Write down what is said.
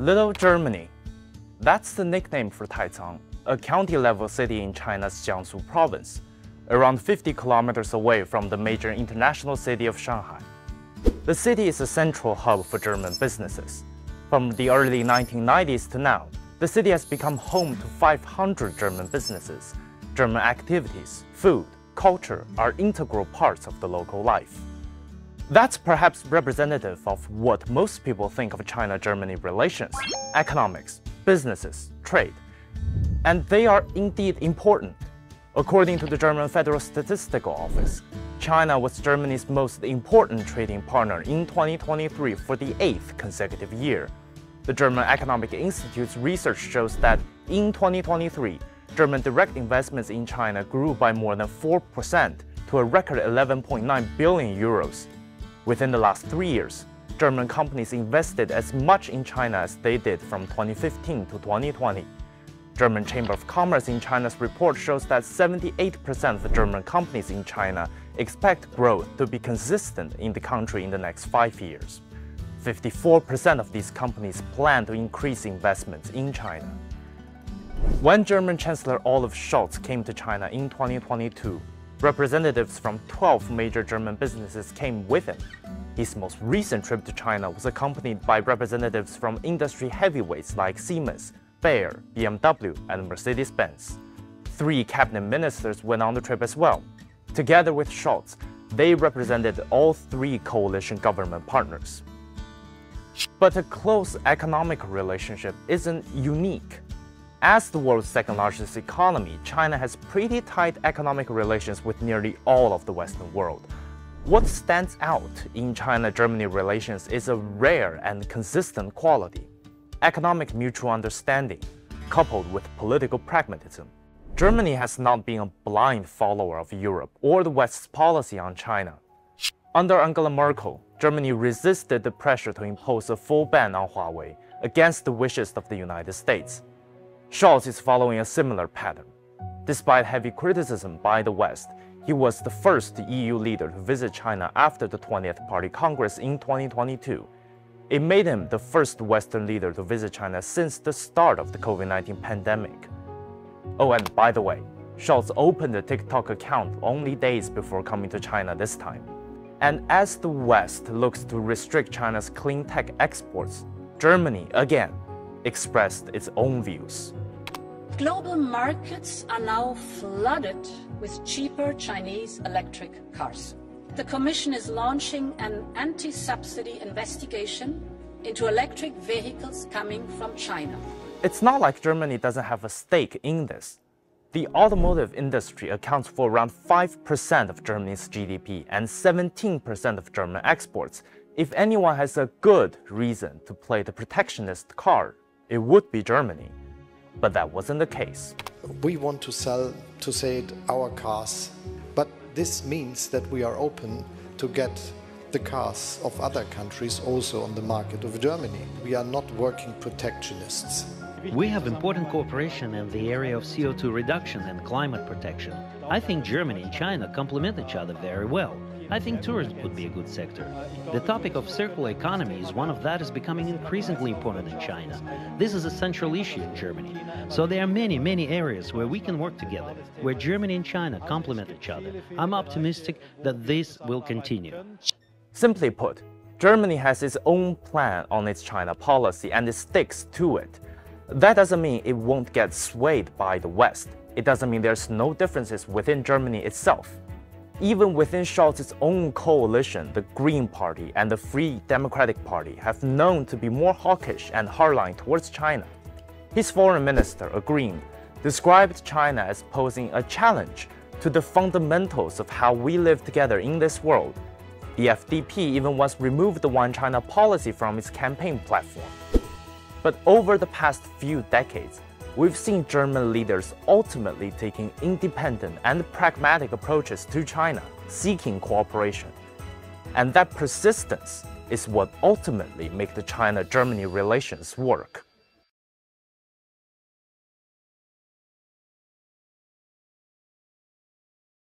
Little Germany. That's the nickname for Taicang, a county-level city in China's Jiangsu province, around 50 kilometers away from the major international city of Shanghai. The city is a central hub for German businesses. From the early 1990s to now, the city has become home to 500 German businesses. German activities, food, culture are integral parts of the local life. That's perhaps representative of what most people think of China-Germany relations: economics, businesses, trade. And they are indeed important. According to the German Federal Statistical Office, China was Germany's most important trading partner in 2023 for the 8th consecutive year. The German Economic Institute's research shows that in 2023, German direct investments in China grew by more than 4% to a record 11.9 billion euros. Within the last 3 years, German companies invested as much in China as they did from 2015 to 2020. German Chamber of Commerce in China's report shows that 78% of the German companies in China expect growth to be consistent in the country in the next 5 years. 54% of these companies plan to increase investments in China. When German Chancellor Olaf Scholz came to China in 2022, representatives from 12 major German businesses came with him. His most recent trip to China was accompanied by representatives from industry heavyweights like Siemens, Bayer, BMW, and Mercedes-Benz. 3 cabinet ministers went on the trip as well. Together with Scholz, they represented all 3 coalition government partners. But a close economic relationship isn't unique. As the world's second-largest economy, China has pretty tight economic relations with nearly all of the Western world. What stands out in China-Germany relations is a rare and consistent quality: economic mutual understanding, coupled with political pragmatism. Germany has not been a blind follower of Europe or the West's policy on China. Under Angela Merkel, Germany resisted the pressure to impose a full ban on Huawei against the wishes of the United States. Scholz is following a similar pattern. Despite heavy criticism by the West, he was the first EU leader to visit China after the 20th Party Congress in 2022. It made him the first Western leader to visit China since the start of the COVID-19 pandemic. Oh, and by the way, Scholz opened a TikTok account only days before coming to China this time. And as the West looks to restrict China's clean tech exports, Germany, again, expressed its own views. Global markets are now flooded with cheaper Chinese electric cars. The Commission is launching an anti-subsidy investigation into electric vehicles coming from China. It's not like Germany doesn't have a stake in this. The automotive industry accounts for around 5% of Germany's GDP and 17% of German exports. If anyone has a good reason to play the protectionist card, it would be Germany. But that wasn't the case. We want to sell, to say it, our cars. But this means that we are open to get the cars of other countries also on the market of Germany. We are not working protectionists. We have important cooperation in the area of CO2 reduction and climate protection. I think Germany and China complement each other very well. I think tourism would be a good sector. The topic of circular economy is one of that is becoming increasingly important in China. This is a central issue in Germany. So there are many areas where we can work together, where Germany and China complement each other. I'm optimistic that this will continue. Simply put, Germany has its own plan on its China policy and it sticks to it. That doesn't mean it won't get swayed by the West. It doesn't mean there's no differences within Germany itself. Even within Scholz's own coalition, the Green Party and the Free Democratic Party have known to be more hawkish and hardline towards China. His foreign minister, a Green, described China as posing a challenge to the fundamentals of how we live together in this world. The FDP even once removed the One China policy from its campaign platform. But over the past few decades, we've seen German leaders ultimately taking independent and pragmatic approaches to China, seeking cooperation. And that persistence is what ultimately makes the China-Germany relations work.